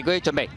佢準備。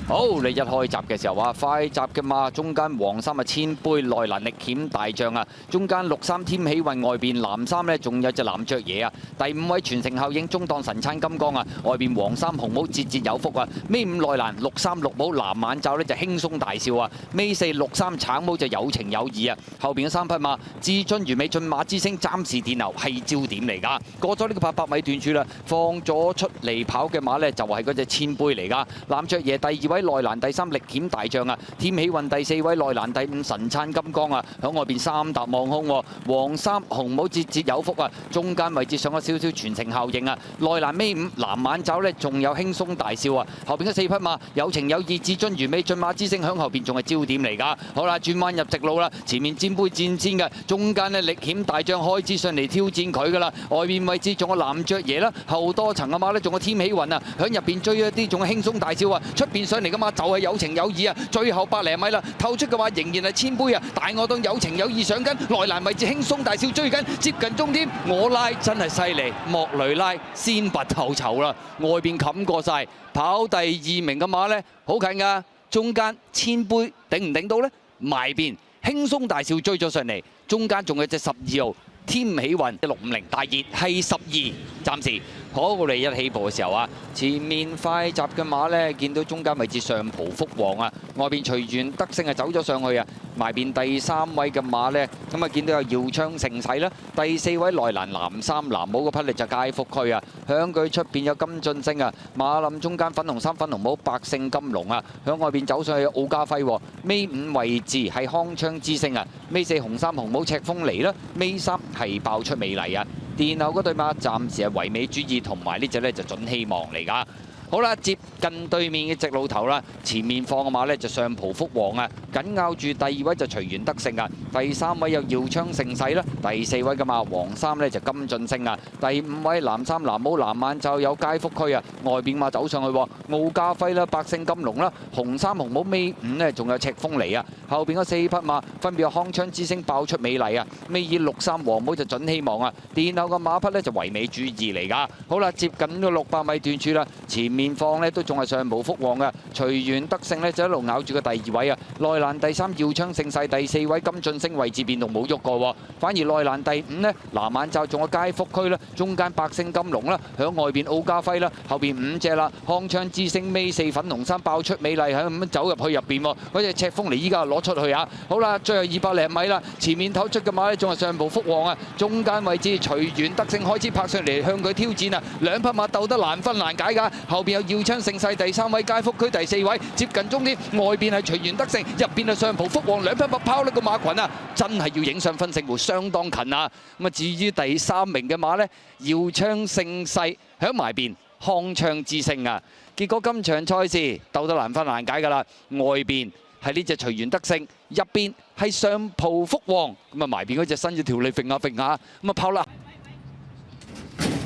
好，你一開閘嘅時候啊，快閘嘅馬，中間黃衫啊千杯內欄力險大將啊，中間綠衫添喜運，外邊藍衫呢仲有隻藍雀爺啊，第5位傳承效應中檔神餐金剛啊，外邊黃衫紅帽節節有福啊，尾5內欄綠衫綠帽藍眼罩呢就輕鬆大笑啊，尾4綠衫橙帽就有情有義啊，後邊嘅3匹馬至尊完美駿馬之星暫時電流係焦點嚟㗎，過咗呢個800米段處啦，放咗出嚟跑嘅馬呢就係嗰隻千杯嚟㗎，藍雀爺第2位。 內欄第3力險大將啊，添喜運第4位，內欄第5神餐金剛啊，響外邊3搭望空喎，黃衫紅帽節節有福啊，中間位置上咗少少傳承效應啊，內欄尾5藍眼罩呢仲有輕鬆大笑啊，後邊嘅4匹馬有情有義至尊完美駿馬之星響後邊仲係焦點嚟㗎，好啦轉彎入直路啦，前面占杯戰先嘅，中間呢力險大將開始上嚟挑戰佢㗎啦，外邊位置仲有藍雀爺啦，後多層嘅馬呢仲有添喜運啊，響入邊追一啲仲係輕鬆大笑啊，出邊上嚟嘅馬就係有情有義啊！最後100零米啦，透出嘅話仍然係千杯啊！大我當有情有義上緊，內欄位置輕鬆大笑追緊，接近終點，我拉真係犀利，莫雷拉先拔頭籌啦！外邊冚過晒，跑第2名嘅馬呢，好近㗎，中間千杯頂唔頂到呢？埋邊輕鬆大笑追咗上嚟，中間仲有隻12號。 添喜運650大熱係12，暫時好我哋一起步嘅時候啊，前面快閘嘅馬呢，見到中間位置上葡福王啊，外邊隨緣德勝啊走咗上去啊，埋邊第3位嘅馬呢，咁啊見到有耀昌盛世啦，第4位內欄藍衫藍帽嗰匹力就佳福區啊，響佢出邊有金晉星啊，馬林中間粉紅衫粉紅帽百勝金龍啊，響外邊走上去奧家輝，尾5位置係康昌之星啊，尾4紅衫紅帽赤風嚟啦，尾3。 係爆出美麗啊！殿後嗰對馬暫時係唯美主義，同埋呢隻呢就準希望嚟㗎。好啦，接近對面嘅直路頭啦，前面放嘅馬呢就上葡福王啊，緊咬住第2位就隨緣德勝啊，第3位有耀昌盛世啦，第4位嘅馬黃衫呢就金晉星啊，第5位藍衫藍帽藍眼罩有佳福區啊，外邊馬走上去奧家輝啦、百勝金龍啦，紅衫紅帽尾5呢仲有赤風嚟啊，後邊嗰4匹馬分別有康昌之星爆出美麗啊，尾二綠衫黃帽就準希望啊，殿後嘅馬匹呢就唯美主義嚟㗎。好啦，接近咗600米段處啦，前面。 面放咧都仲係上無福旺嘅，隨緣德勝咧就一路咬住個第2位啊，內欄第3耀昌盛世，第4位金晉星位置變動冇喐過，反而內欄第5呢，藍眼罩仲有佳福區啦，中間百勝金龍啦，響外邊奧家輝啦，後邊5隻啦，康昌之星尾4粉紅衫爆出美麗喺咁走入去入邊喎，嗰隻赤風嚟依家攞出去啊，好啦，最後200零米啦，前面透出嘅馬咧仲係上無福旺啊，中間位置隨緣德勝開始拍上嚟向佢挑戰啊，兩匹馬鬥得難分難解㗎，後邊有耀昌盛世第3位，佳福區第4位，接近終點，外邊係隨緣德勝，入邊係上葡福旺，兩匹馬拋甩個馬群啊，真係要影相分勝負，相當近啊！咁啊，至於第3名嘅馬呢，耀昌盛世響埋邊，康昌之星啊！結果今場賽事鬥得難分難解㗎啦，外邊係呢隻隨緣德勝，入邊係上葡福旺，咁啊埋邊嗰隻伸咗條脷揈下揈下，咁啊拋甩。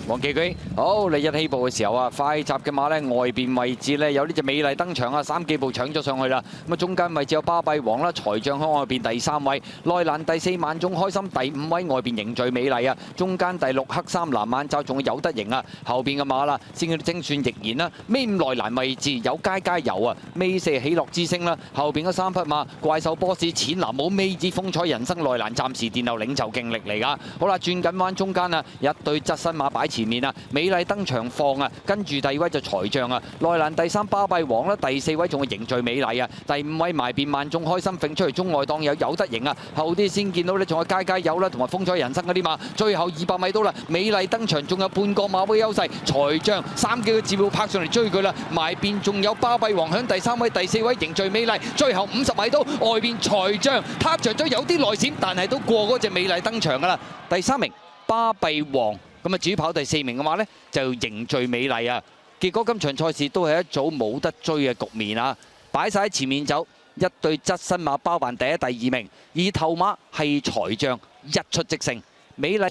黃記居，好，你一起步嘅時候啊，快閘嘅馬呢，外邊位置呢，有呢隻美麗登場啊，3幾步搶咗上去啦。咁啊，中間位置有巴閉王啦，財將喺外邊第3位，內欄第4萬眾開心第5位，外邊凝聚美麗啊。中間第6黑衫藍眼罩仲有得贏啊，後邊嘅馬啦，先叫精算亦然啦。尾5內欄位置有佳佳遊啊，尾4喜樂之星啦，後邊嗰3匹馬怪獸波士淺藍帽尾子風采人生內欄暫時殿後領袖勁力嚟㗎。好啦，轉緊彎中間啊，一對側身馬擺前面啊，美麗登場放啊，跟住第2位就財將啊，內欄第3巴閉王啦，第4位仲係凝聚美麗啊，第5位埋邊萬眾開心揈出嚟中外檔有得贏啊，後啲先見到呢仲有佳佳友啦，同埋風采人生嗰啲馬，最後200米到啦，美麗登場仲有半個馬位優勢，財將3幾個字幕拍上嚟追佢啦，埋邊仲有巴閉王響第3位、第4位凝聚美麗，最後50米到外邊財將踏着咗有啲內閃，但係都過嗰隻美麗登場噶啦，第3名巴閉王。 咁啊，至於跑第4名嘅話呢，就凝聚美麗啊！結果今場賽事都係一組冇得追嘅局面啊！擺晒喺前面走，一對側身馬包辦第1、第2名，而頭馬係財將一出即勝，美麗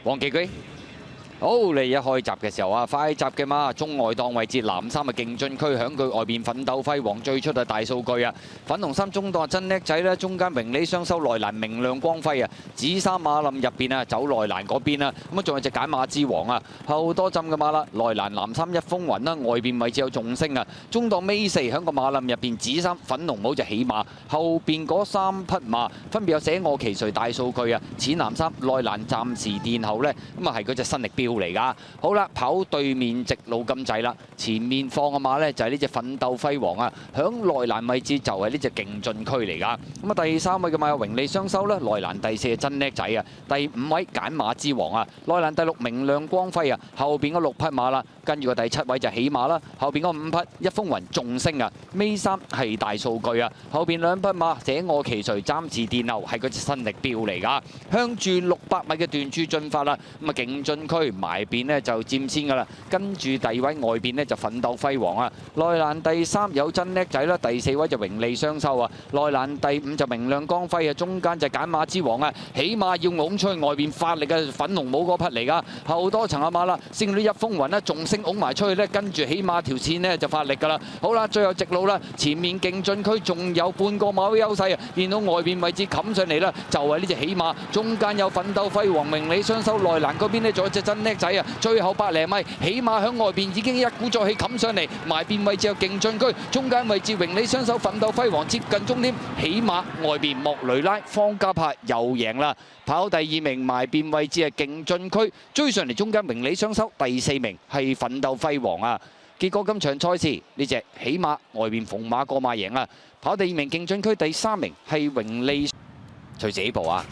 黃記居。好，你一開閘嘅時候啊，快閘嘅馬中外檔位置藍衫嘅勁進區響佢外邊奮鬥輝煌最出嘅大數據啊！粉紅衫中檔真叻仔啦，中間榮利雙收內欄明亮光輝啊！紫衫馬林入邊啊，走內欄嗰邊啊，咁啊仲有隻揀馬之王啊，後多浸嘅馬啦，內欄藍衫一風雲啦，外邊位置有眾星啊！中檔尾四響個馬林入邊，紫衫粉紅帽就起馬，後邊嗰3匹馬分別有寫我其誰大數據啊！淺藍衫內欄暫時殿後呢，咁啊係嗰隻新力標嚟㗎。好啦，跑對面直路咁滯啦，前面放嘅馬呢，就係呢隻奮鬥輝煌啊，響內欄位置就係呢隻勁進區嚟㗎。咁啊第3位嘅馬有榮利雙收啦，內欄第4係真叻仔啊，第5位揀馬之王啊，內欄第6明亮光輝啊，後邊嗰6匹馬啦，跟住個第7位就起馬啦，後邊嗰5匹一風雲眾星啊，尾3係大數據啊，後邊2匹馬寫我其誰暫時殿後係嗰隻新力標嚟㗎，向住600米嘅段柱進發啦，咁啊勁進區埋邊呢就佔先㗎啦，跟住第2位外邊呢就奮鬥輝煌啊，內欄第3有真叻仔啦，第4位就榮利雙收啊，內欄第5就明亮光輝啊，中間就揀馬之王啊，起碼要拱出去外邊發力嘅粉紅帽嗰匹嚟㗎，後多層嘅馬啦，升到一風雲啦，仲升拱埋出去呢，跟住起碼條線呢就發力㗎啦，好啦，最後直路啦，前面勁進區仲有半個馬位優勢啊，見到外邊位置冚上嚟啦，就係呢隻起馬，中間有奮鬥輝煌榮利雙收，內欄嗰邊呢仲有隻真叻仔啊，最後100零米起碼響外邊已經一鼓作氣冚上嚟，埋邊位置有勁進區，中間位置榮利雙收奮鬥輝煌接近終點，起碼外邊莫雷拉方嘉柏又贏啦，跑第2名埋邊位置係勁進區，追上嚟中間榮利雙收，第4名係奮鬥輝煌啊！結果今場賽事呢隻起馬外邊逢馬過馬贏啦，跑第2名勁進區，第3名係榮利，隨時起步啊！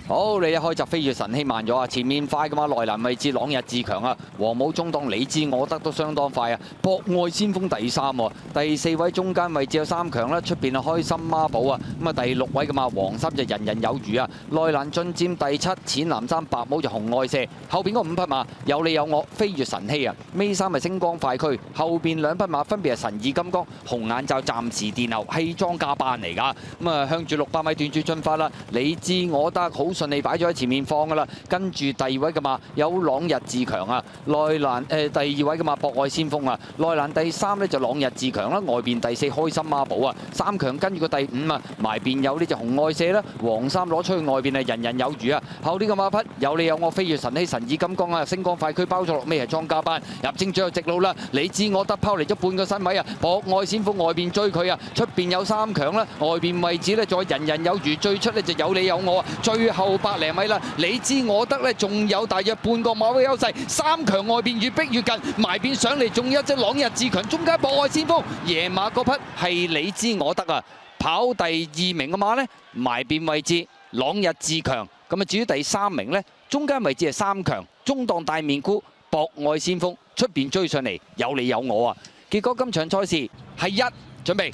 好，你一開閘飛越神希慢咗啊！前面快嘅嘛，內欄位置朗日志強啊，黃帽中檔你知我得都相當快啊！博愛先鋒第3喎，第4位中間位置有3強啦，出邊啊開心孖寶啊，咁啊第6位嘅嘛黃衫就人人有餘啊，內欄進佔第7，淺藍衫白帽就紅愛射，後邊嗰5匹馬有你有我飛越神希啊，尾3係星光快區，後邊2匹馬分別係神意金剛、紅眼罩暫時殿後，係莊家班嚟㗎，咁啊向住600米段柱進發啦，你知我得好順利擺咗喺前面放㗎啦，跟住第2位嘅馬有朗日志強啊，內欄第2位嘅馬博愛先鋒啊，內欄第3呢就朗日志強啦，外邊第4開心孖寶啊，3強跟住個第5啊，埋邊有呢隻紅愛射啦，黃衫攞出去外邊係人人有餘啊，後呢個馬匹有你有我飛越神希神意金剛啊，星光快區包咗落尾係莊家班，入正最後直路啦，你知我得拋離咗半個身位啊，博愛先鋒外邊追佢啊，出邊有3強啦，外邊位置呢再人人有餘，最出呢就有你有我啊，最後100零米啦，你知我得呢，仲有大約半個馬位優勢，3強外邊越逼越近，埋邊上嚟仲有一隻朗日志強，中間博愛先鋒，野馬嗰匹係你知我得啊！跑第2名嘅馬呢，埋邊位置朗日志強，咁啊至於第3名呢，中間位置係3強，中檔大面箍博愛先鋒，出邊追上嚟有你有我啊！結果今場賽事係1，準備。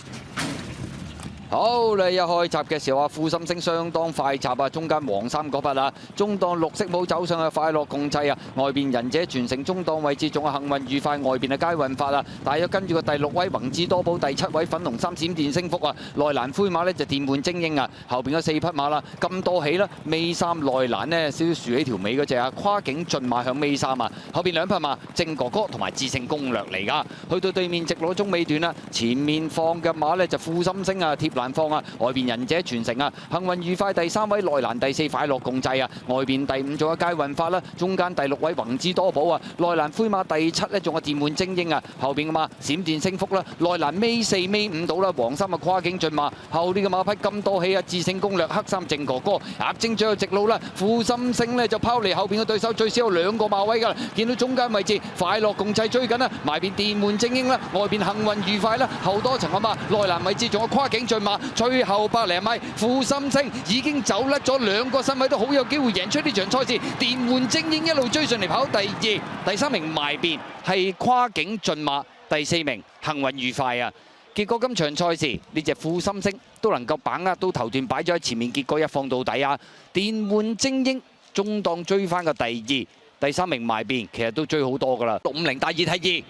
好，你一開閘嘅時候啊，富心星相當快閘啊，中間黃衫嗰匹啊，中檔綠色帽走上去快樂共濟啊，外邊忍者傳承中檔位置仲有幸運愉快，外邊嘅佳運發啊，大約跟住個第6位宏志多寶，第7位粉紅衫閃電升福啊，內欄灰馬呢就電換精英啊，後邊嗰4匹馬啦，咁多起啦，尾3內欄呢少少豎起條尾嗰隻啊，跨境駿馬向尾3啊，後邊2匹馬正哥哥同埋智勝攻略嚟噶，去到對面直路中尾段啦，前面放嘅馬呢就富心星啊，貼欄放啊，外邊忍者傳承啊，幸運愉快第3位，內欄第4快樂共濟啊，外邊第5仲有佳運發啦，中間第6位宏志多寶啊，內欄灰馬第7呢仲有電換精英啊，後邊嘅馬閃電升福啦，內欄尾4尾5到啦，黃衫啊跨境駿馬，後呢個馬匹咁多起啊，智勝攻略黑衫正哥哥，入正最後直路啦，富心星呢就拋離後邊嘅對手最少有2個馬位㗎啦，見到中間位置快樂共濟追緊啦，埋邊電換精英啦，外邊幸運愉快啦，後多層啊嘛，內欄位置仲有跨境駿馬。最後100零米，富心星已經走甩咗2個身位，都好有機會贏出呢場賽事。電換精英一路追上嚟跑第2、第3名埋邊係跨境駿馬，第4名幸運愉快啊！結果今場賽事呢隻富心星都能夠把握到頭段擺咗喺前面，結果一放到底啊！電換精英中檔追翻個第2、第3名埋邊，其實都追好多㗎啦，650大二睇2。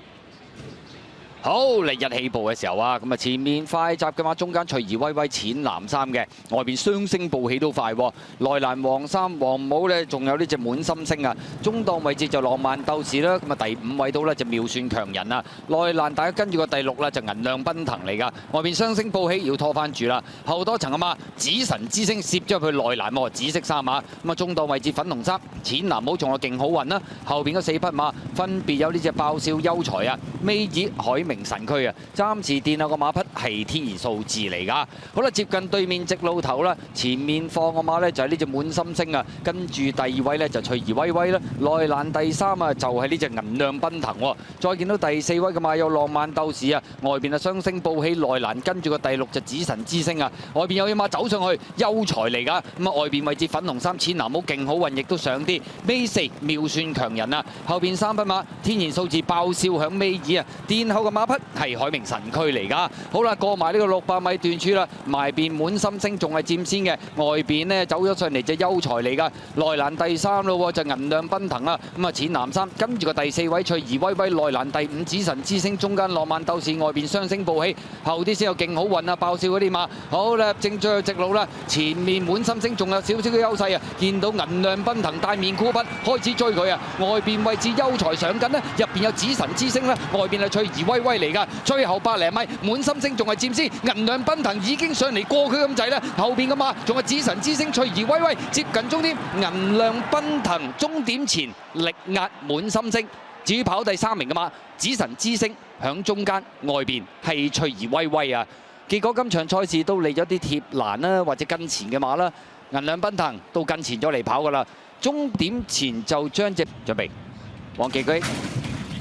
好，嚟日起步嘅時候啊，咁啊前面快閘嘅馬，中間隨兒威威淺藍衫嘅，外邊雙星報喜都快喎。內欄黃衫黃帽咧，仲有呢隻滿心星啊。中檔位置就浪漫鬥士啦，咁啊第5位到咧就妙算強人啊。內欄大家跟住個第6啦，就銀亮奔騰嚟㗎，外邊雙星報喜要拖翻住啦。後多層啊嘛，紫神之星攝咗入去內欄喎，紫色衫馬。咁啊中檔位置粉紅衫淺藍帽仲有勁好運啦。後邊嗰4匹馬分別有呢隻爆笑優才啊、尾爾海明神區啊，暫時墊下個馬匹係天然數字嚟㗎。好啦，接近對面直路頭啦，前面放個馬咧就係呢隻滿心星啊，跟住第2位咧就隨兒威威啦，內欄第3啊就係呢隻銀亮奔騰喎。再見到第4位嘅馬有浪漫鬥士啊，外邊啊雙星報喜，內欄跟住個第6就紫神之星啊，外邊有隻馬走上去優才嚟㗎，咁啊外邊位置粉紅衫淺藍帽勁好運，亦都上啲。尾4妙算強人啊，後邊3匹馬天然數字爆笑響尾二啊，墊後嘅馬匹係海明神區嚟㗎。好啦，過埋呢個600米段處啦，埋邊滿心星仲係佔先嘅，外邊呢走咗上嚟隻優才嚟㗎，內欄第3咯就銀亮奔騰啊，咁啊淺藍衫跟住個第4位隨兒威威，內欄第5紫神之星，中間浪漫鬥士，外邊雙星報喜，後啲先有勁好運啊，爆笑嗰啲馬。好啦，正最後直路啦，前面滿心星仲有少少嘅優勢啊，見到銀亮奔騰大面箍筆開始追佢啊，外邊位置優才上緊呢，入邊有紫神之星啦，外邊係隨兒威威嚟㗎，最後100零米滿心星仲係佔先，銀亮奔騰已經上嚟過佢咁滯啦，後邊嘅馬仲係紫神之星隨兒威威接近終點，銀亮奔騰終點前力壓滿心星。至於跑第3名嘅馬紫神之星響中間，外邊係隨兒威威啊。結果今場賽事都嚟咗啲貼欄啦，或者跟前嘅馬啦，銀亮奔騰都跟前咗嚟跑㗎啦。終點前就將隻準備黃旗舉。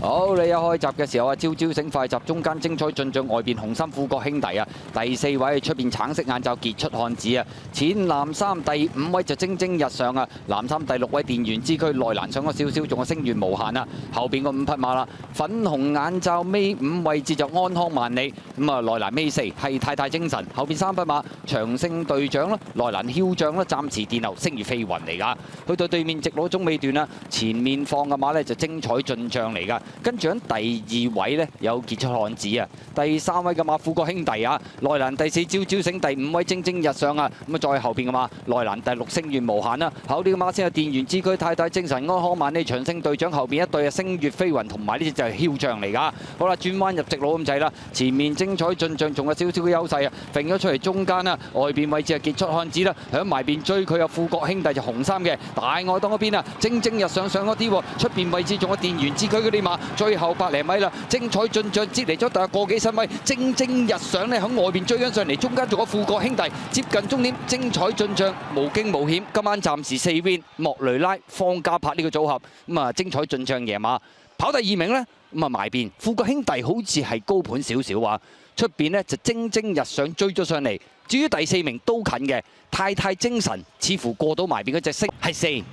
好，你一開閘嘅時候啊，朝醒快閘，中間精彩進帳，外邊紅心富國兄弟啊，第4位出邊橙色眼罩傑出漢子啊，淺藍衫第5位就蒸蒸日上啊，藍衫第6位電源之區，內欄上咗少少，仲有星願無限啊，後邊個5匹馬啦，粉紅眼罩尾5位置就安康萬里，咁啊內欄尾4係太太精神，後邊3匹馬長勝隊長啦，內欄囂將啦，暫時墊後星月飛雲嚟㗎，去到對面直路中尾段啦，前面放嘅馬呢就精彩進帳嚟㗎。跟住喺第2位呢，有傑出漢子啊，第3位嘅馬富國兄弟啊，內欄第4朝醒，第5位蒸蒸日上啊，咁啊再後邊嘅馬內欄第6星願無限啦，後啲嘅馬先有電源之區太太精神安康萬里長勝隊長，後邊一對啊星月飛雲同埋呢隻就係囂將嚟㗎。好啦，轉彎入直路咁滯啦，前面精彩進帳仲有少少嘅優勢啊，揈咗出嚟中間啦，外邊位置係傑出漢子啦，響埋邊追佢有富國兄弟就紅衫嘅大外檔嗰邊啊，蒸蒸日上嗰啲喎，出邊位置仲有電源之區嗰啲馬。最後100零米啦，精彩進帳，接嚟咗大約個幾身位，蒸蒸日上咧，響外邊追緊上嚟，中間仲有富國兄弟，接近終點，精彩進帳，無驚無險。今晚暫時4 win，莫雷拉、方嘉柏呢個組合，咁啊精彩進帳贏馬，跑第2名呢，咁啊埋邊，富國兄弟好似係高盤少少啊，出邊呢就蒸蒸日上追咗上嚟。至於第4名都近嘅，太太精神，似乎過到埋邊嗰隻色係4。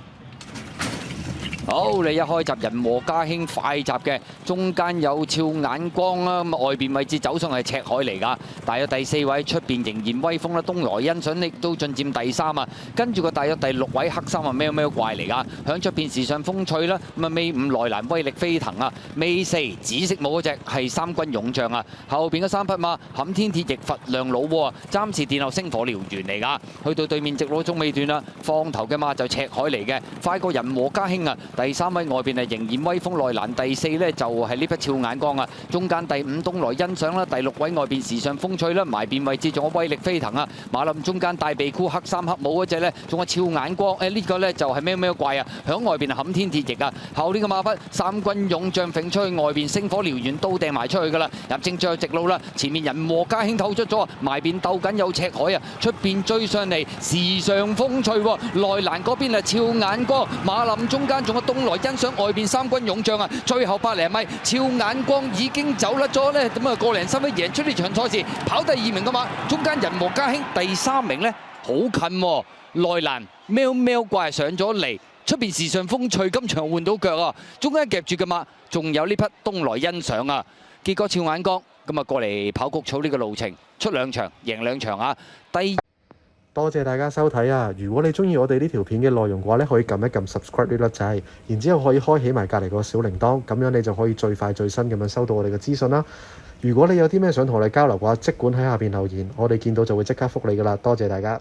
好，你一開閘人和家興快閘嘅，中間有俏眼光啦，咁外邊位置走上係赤海嚟㗎，大約第4位出邊仍然威風啦，東來欣賞亦都進佔第3啊，跟住個大約第6位黑衫啊喵喵怪嚟㗎，響出邊時尚風趣啦，咁啊尾5內欄威力飛騰啊，尾4紫色帽嗰隻係3軍勇將啊，後邊嗰3匹馬冚天鐵翼佛亮老窩啊，暫時墊後星火燎原嚟㗎，去到對面直路中尾段啦，放頭嘅馬就赤海嚟嘅，快過人和家興啊！第3位外邊係仍然威風，內欄第4呢就係呢匹俏眼光啊，中間第5東來欣賞啦，第6位外邊時尚風趣啦，埋邊位置仲有威力飛騰啊，馬林中間大鼻箍黑衫黑帽嗰隻呢，仲有俏眼光，呢個呢就係喵喵怪啊，響外邊係冚天鐵翼啊，後呢個馬匹3軍勇將揈出去，外邊星火燎原都掟埋出去㗎啦，入正最後直路啦，前面人和家興透出咗，埋邊鬥緊有赤海啊，出邊追上嚟時尚風趣喎，內欄嗰邊係俏眼光，馬林中間仲有東來欣賞，外邊3軍勇將啊，最後100零米，俏眼光已經走甩咗呢，咁啊個零身位贏出呢場賽事，跑第2名㗎嘛，中間人和家興第3名呢，好近喎，內欄喵喵怪上咗嚟，出邊時尚風趣今場換到腳啊，中間夾住嘅馬仲有呢匹東來欣賞啊，結果俏眼光咁啊過嚟跑谷草呢個路程出2場贏2場啊，第多謝大家收睇啊！如果你中意我哋呢條片嘅內容嘅話咧，可以撳一撳 subscribe 呢粒掣，然之後可以開起埋隔離個小鈴鐺，咁樣你就可以最快最新咁樣收到我哋嘅資訊啦。如果你有啲咩想同我哋交流嘅話，即管喺下邊留言，我哋見到就會即刻覆你噶啦。多謝大家。